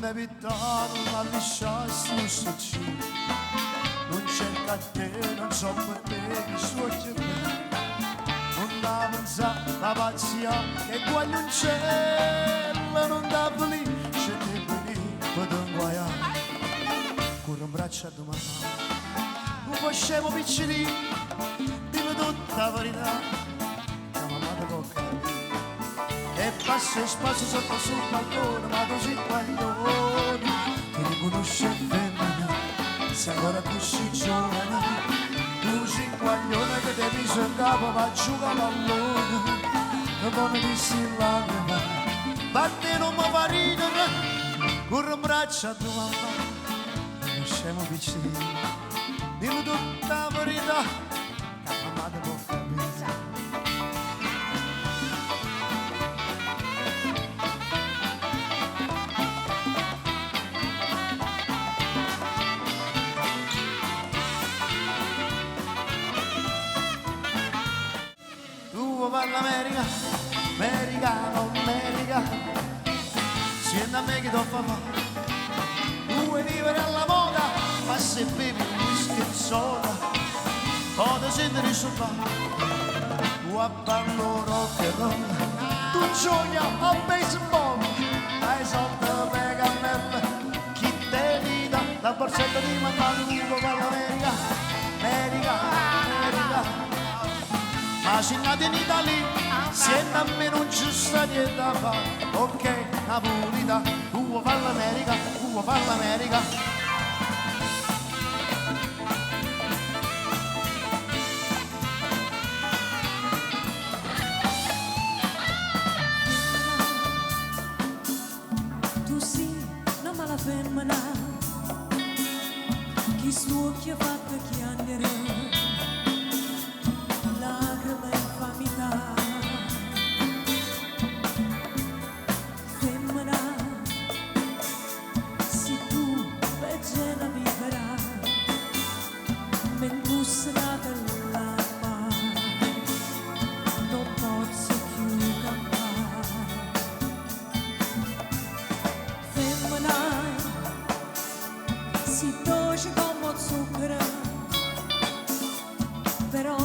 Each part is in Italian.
mi vitano la lasciassi un successo, non cerca te, non so per te che suocchio te, non da pensare la pazzia che guaglia un cielo, non da lì, c'è te lì, per te guaiare, con un braccio a domani, un po' scemo piccini, dimmi tutta la verità, la mamma ti può capire. E passa e spazio sotto sul balcone, ma così guaglione, ti riconosce femmina, sei ancora così giovane, tu sei guaglione che ti mise in capo, ma giuga pallone, e poi mi dissi lacrima, batte non mi fa ridere, con un braccio a tua mamma, non siamo vicini, dimmi tutta la verità, che la mamma ti può capire. L'America, americano, America, siendo a me che do fa tu vuoi vivere alla moda, ma se bevi un whisky e soda, o ti senti risolvato, tu a ballo rock and roll, tu gioia a baseball, hai soldi per cannelle, chi te li dà, la borsetta di mamma, tu vuoi all'America, America, America. Ma se nati in Italia, se a me non ci sta niente da fare, ok, Napolita, tu vuoi fare l'America, tu vuoi fare l'America. Tu sì, non me la femmina, chi suo chi ha fatto chiangere. Però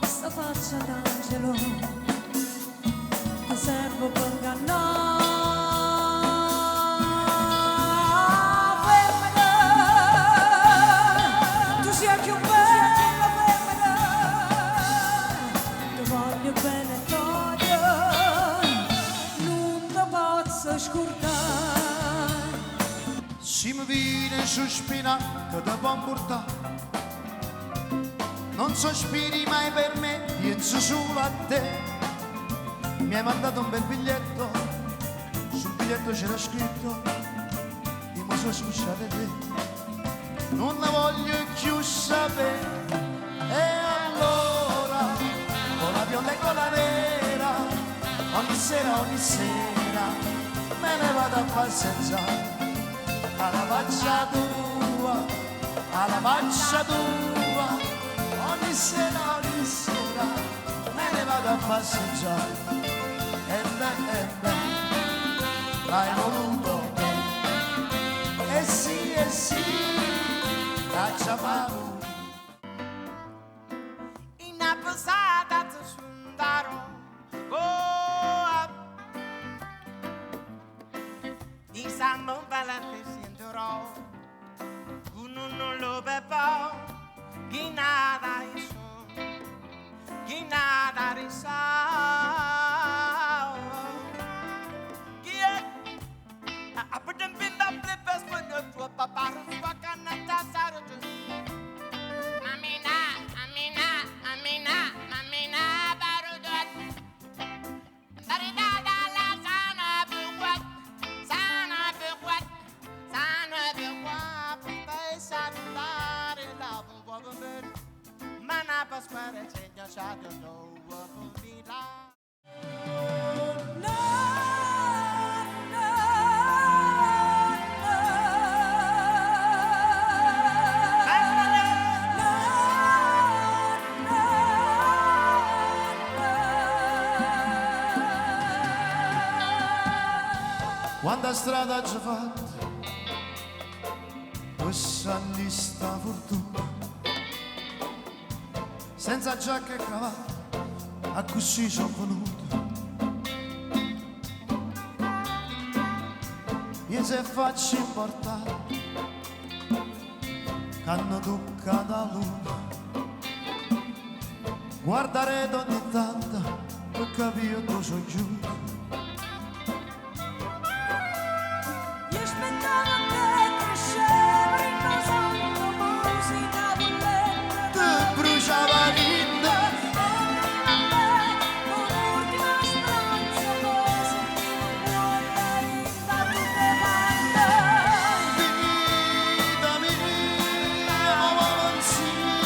sta faccia d'angelo ti servo per ingannare. Femmina, tu sia più bella, femmina, ti voglio bene toglio, non ti posso scordare. Se mi viene su spina che ti può portare, non sospiri mai per me, penso solo a te. Mi hai mandato un bel biglietto, sul biglietto c'era scritto, io mi sono scusate te, non la voglio più sapere. E allora, con la bionda e con la nera, ogni sera, me ne vado a passeggiare, alla faccia tua, alla faccia tua. Ogni sera, me ne vado a passeggiare, e beh, l'hai voluto te, e sì, caccia paura. In una posata ti sfondarono, di sangue valente si entrò, uno non lo bevò. Che nada risau, I put them in the flippers when you throw up a barrel, fuck and not a sarge. Amina, barrel dot. Barida la sana buquat, sana buquat, pesa la love. Man, I pass by the change your shadow, no one will be lost. Quanta strada ci ho fatto questa lista fortuna senza giacca e cravatta a così sono venuto io se faccio importare che hanno toccato la luna guardare ogni tanto per capire dove sono giù Io aspettavo che cresceva riposando musica bollente te bruciava l'inda con l'ultima stanza cose vuota da tutte quante vita mia insieme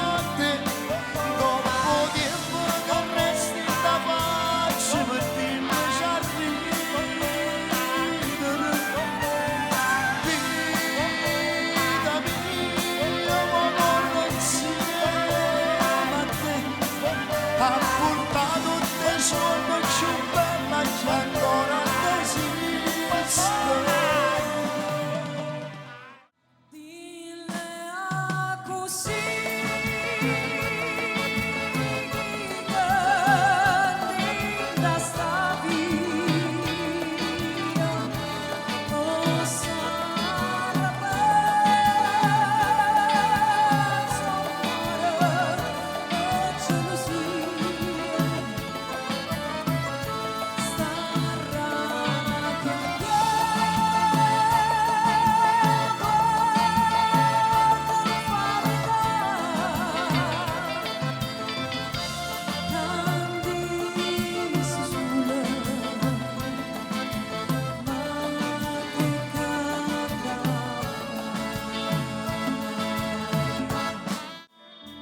a te dopo tempo non resti da faccia per dirmi ci arrivederò vita mia morto insieme a te ha portato un tesoro più bella che ancora esiste Dille a così che da sta via o sarà perso amore e gelosia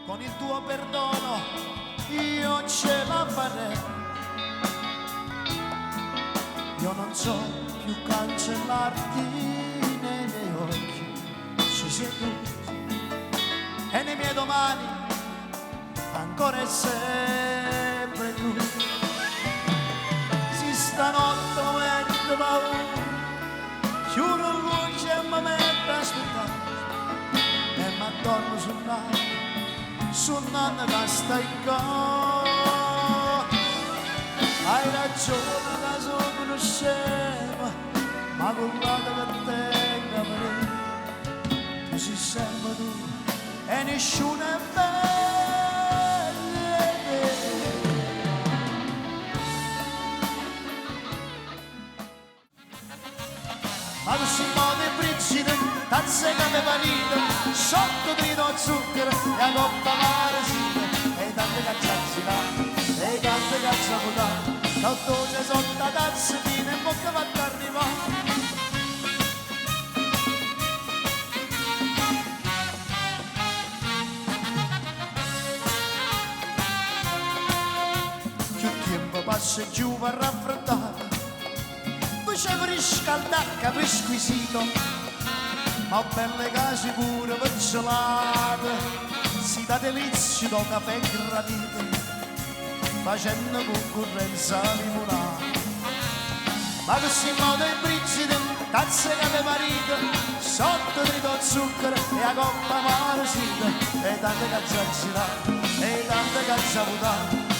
con il tuo perdono io ce la farei io non so più cancellarti nei miei occhi ci sei tu e nei miei domani ancora e sempre tu si stanotte momento paura chiudo l'occhio e mi metto a aspettare e mi addormo sul naso suonando che stai qua hai ragione che sono uno scemo ma collata che tenga per tu sei sempre tu e nessuno è bello ma tu sei modo brigida tazze che mi vanita sotto trito zucchero e a coppa maresina e tante cacciazzi là e tante cacciaputà caldoce sotto tazze fine e bocca fatta arrivare più tempo passa e giù va raffreddare facevo riscaldare capo squisito ma belle case pure picciolate si dà delizio da caffè gradito facendo concorrenza limonata ma così modo è brigida tazze che mi marito sotto trito zucchero e a coppa maresita e tante cacciazzina e tante cacciaputà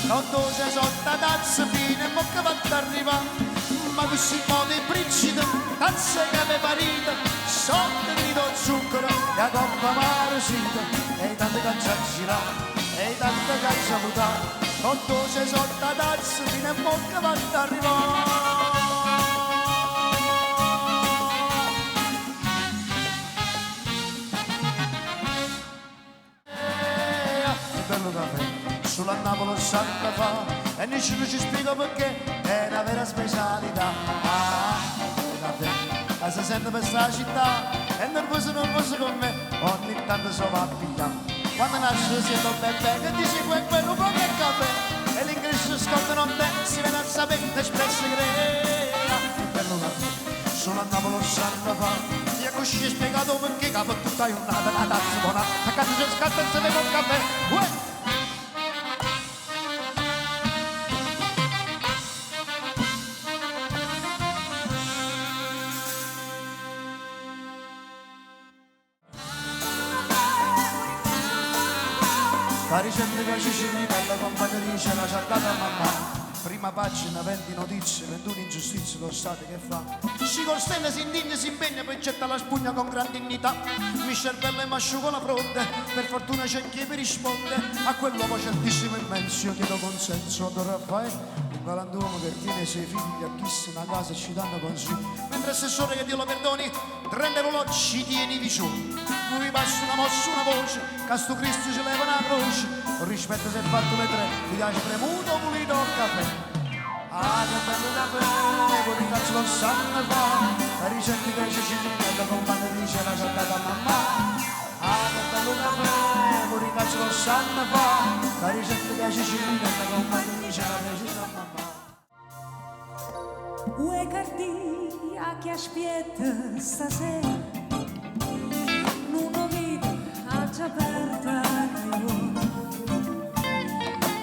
non dose sotto tazze fine e bocca fatta arrivare ma così modo è brigida tazze che mi marito sotto trito zucchero e a coppa maresita e tante cacciazzina e tante cacciaputà non dose sotto tazze fine e bocca fatta arrivare bello caffè sulla Napoli Santa Fa e nessuno ci spiega perché è una vera specialità il caffè che si sente per sta città è nervoso con me ogni tanto so va a pigliare quando nasce sento bene che dici quello poco è caffè e l'ingresso sconto non te si vede a sapere l'espresso crea il bello caffè sulla Napoli Santa Fa ti così spiegato perché capo tutta giornata la tazza buona a casa c'è scatta e se vede un caffè La ricetta che ci la compagnia la ciardata mamma. Prima pagina, 20 notizie, 21 ingiustizie, lo Stato che fa? Si costella, si indigna, si impegna, poi getta la spugna con gran dignità. Mi cervello e mi asciugo la fronte, per fortuna c'è chi mi risponde. A quell'uomo certissimo immenso, io chiedo consenso. Don Raffaele, un galantuomo che tiene 6 figli, a chi se una casa e ci danno consigli. Mentre assessore, che Dio lo perdoni, 30 roulotte ci tieni vicini. Lui passa una mossa, una voce, Casto Cristo ci leva una croce. Con rispetto se è fatto le 3, ti piace premuto o pulito o caffè. Ah, che bello da bere, pure cazzo lo sanno fa. La ricetta che ci la compagna dice la giornata mamma. Ah, che bello da bere, pure cazzo lo sanno fa. La ricetta che ci la compagna dice la precisa mamma. Ue cardia che aspetta stasera, non ho vita a già aperta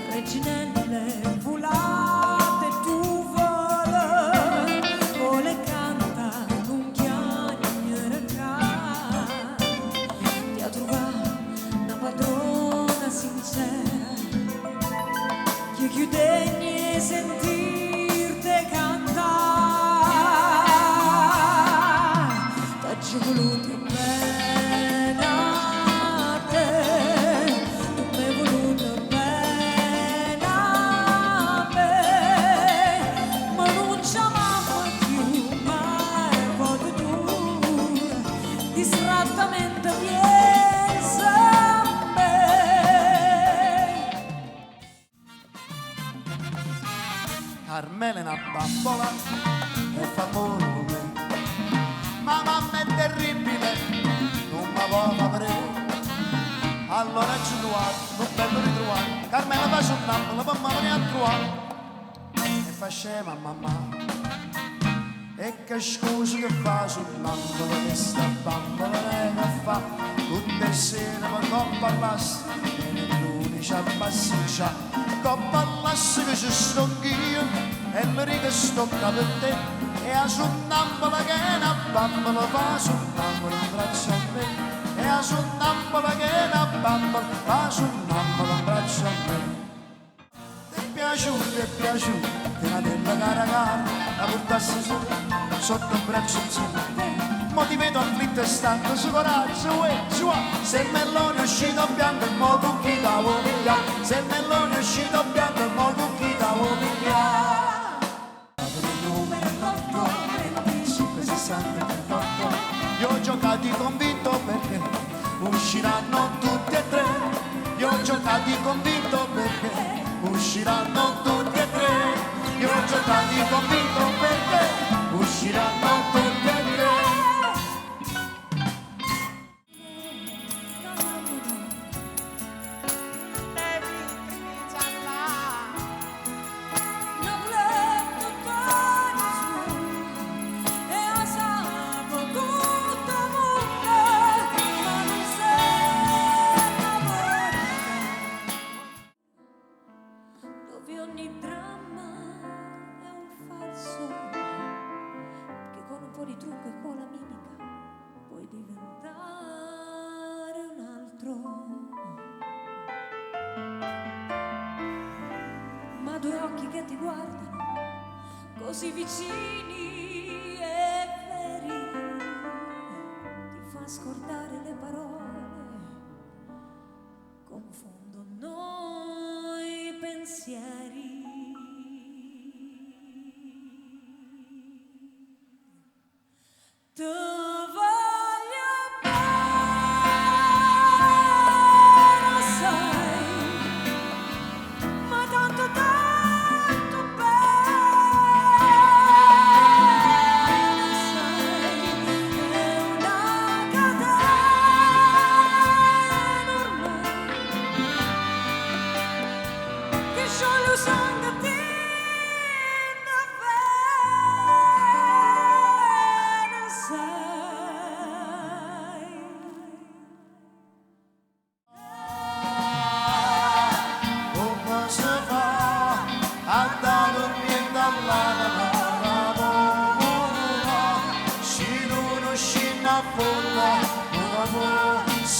reginelle volate tu vole canta un chiagnere ti ha trovato una padrona sincera che chiude sentirte cantare t'ho voluto bene a te tu mi hai voluto bene a me ma non ci amavo più mai quando tu distrattamente pensa a me. Carmela è una bambola e fa amore con me. Ma mamma è terribile, non mi può aprire. Allora ci trovato, non bello ritrovato. Carmela fa sul nampo, la mamma ne ha trovato. E fa scema mamma. E che scusa che fa sul nampo, questa bambola lei che fa. Tutte le sere per non parlasse, e l'unici a passeggiare. Con parlasse che ci sto anch'io, e mi riga sto per te. E a sonnambola che è una bambola fa sonnambola un braccio a me. E a sonnambola che è una bambola fa sonnambola un braccio a me. Ti è piaciuto, te la della cara cara, la portassi sotto un braccio insieme. Mo ti vedo afflitto e stanco, su coraggio, su va. Se il mellone è uscito bianco e mo tu chi da voglia. Se il mellone è uscito bianco e mo tu chi da voglia. Io ho giocato convinto perché usciranno tutti e 3. Io ho giocato convinto perché usciranno tutti e 3. Io ho giocato convinto perché usciranno tutti e 3. Ogni dramma è un falso, che con un po' di trucco e con la mimica puoi diventare un altro. Ma due occhi che ti guardano così vicini e veri ti fa scordare le parole, confondono i pensieri. Te voglio bene, sai, ma tanto bene, sai, è una catena ormai che scioglie usando te.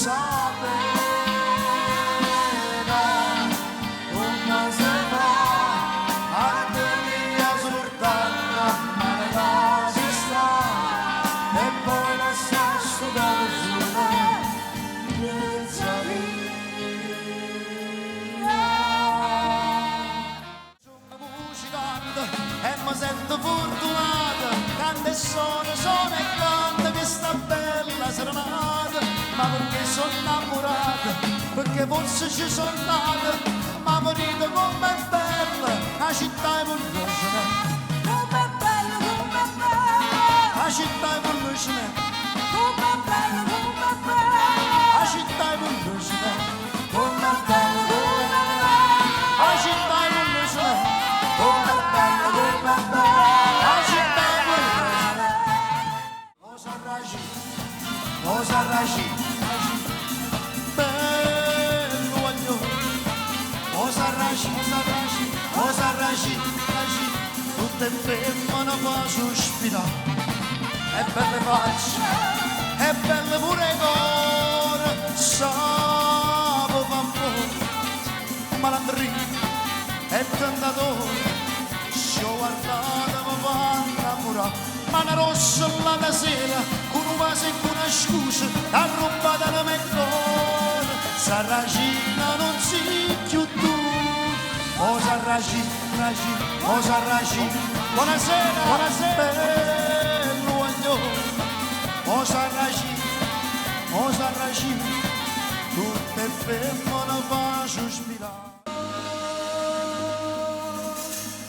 Sapere mi sento fortunato, quando il sole e canta questa bella serenata, ma perché sono innamorato, perché forse ci sono nato, ma morito come è bella, la città è volgere. Com'è bello, com'è bello, La città è volgere, com'è bello, com'è bello. la città è volgere, com'è bello, com'è bello, la città è volgere, com'è bello, com'è bello, la città è volgere. Osa raji, bello aglio, osa raji, tutte femmine fa sospirare. E belle facce, e belle pure cuore, sapo favore, malandrino e tentatore, ci ho guardato mi fa innamorare, mano rossa la sera, con un vaso e con una scusa, ha rubato la mia cuore, Sarracina non si più tu, oh Sarracina, buonasera, buonasera. O Sarracino, tutte femmine fa sospirare.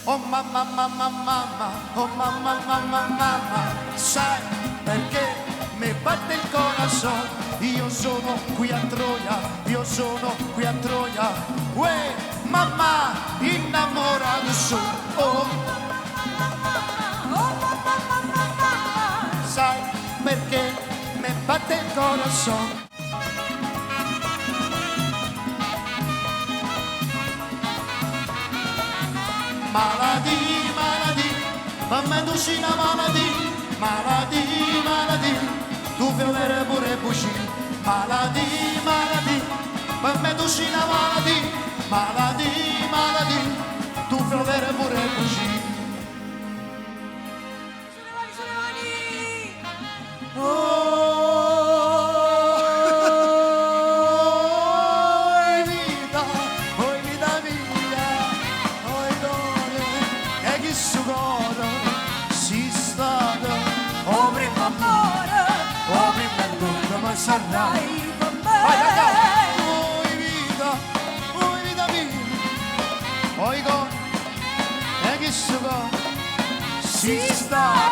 Oh mamma, mamma, mamma, oh mamma, mamma, mamma, sai perché mi batte il corazon? Io sono qui a Troia, io sono qui a Troia. Uè, mamma, innamorato sono. Oh, sai perché mi batte il corazon? Maladì, maladì, per me tu sei una maladì. Maladì, maladì, tu fai avere pure buci. Maladì, maladì, per me tu sei una maladì. Maladì, maladì, tu fai avere pure buci. Sarai con me. Oi vita mia, oi con e chi si sta